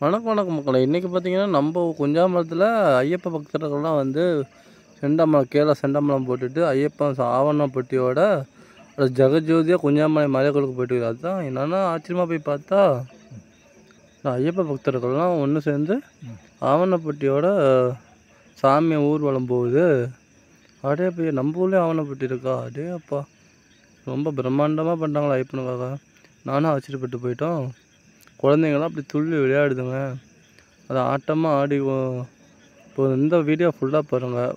வணக்கம் வணக்கம் மக்களே. இன்றைக்கி பார்த்தீங்கன்னா நம்ம குஞ்சாம்பலத்தில் ஐயப்ப பக்தர்கள்லாம் வந்து செண்டம்பலம் போட்டுட்டு ஐயப்பன் ஆவணப்பட்டியோட ஜெகஜோதியாக குஞ்சாம்பலம் மலைகளுக்கு போயிட்டு அதுதான் என்னென்னா ஆச்சரியமாக போய் பார்த்தா ஐயப்ப பக்தர்கள்லாம் ஒன்று சேர்ந்து ஆவணப்பட்டியோட சாமியை ஊர்வலம் போகுது. அப்படியே போய் நம்ம ஊர்லேயும் ஆவணப்பட்டி இருக்கா? அப்படியே அப்பா ரொம்ப பிரம்மாண்டமாக பண்ணுறாங்களா ஐயப்பனுக்காக. நானும் ஆச்சரியப்பட்டு போயிட்டோம். குழந்தைங்களாம் அப்படி துள்ளி விளையாடுதுங்க. அதை ஆட்டமாக ஆடி இப்போ இந்த வீடியோ ஃபுல்லாக பாருங்கள்.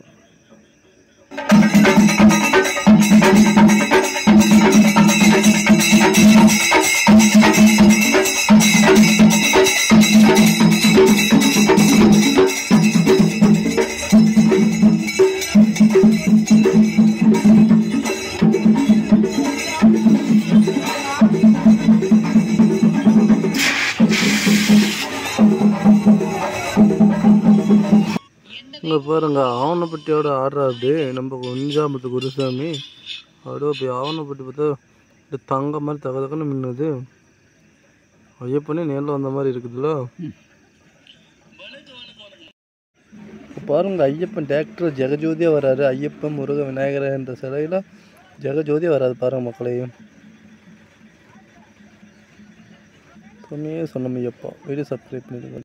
இங்கே பாருங்க ஆவணப்பட்டியோட ஆடுறாரு நம்ம குஞ்சாம்பலத்து குருசாமி. அப்படியே போய் ஆவணப்பட்டி பார்த்தா தங்க மாதிரி தகதகன்னு மின்னுது. ஐயப்பனே நேரில் வந்த மாதிரி இருக்குதுல்ல. பாருங்க ஐயப்பன் டிராக்டர் ஜெகஜோதியாக வராரு. ஐயப்பன் முருக விநாயகர் என்ற சிலையில் ஜெகஜோதியாக வராது பாருங்க மக்களையும். சொன்னமே சொன்னோம் ஐயப்பா. வீடியோ சப்ஸ்கிரைப் பண்ணிடுங்க.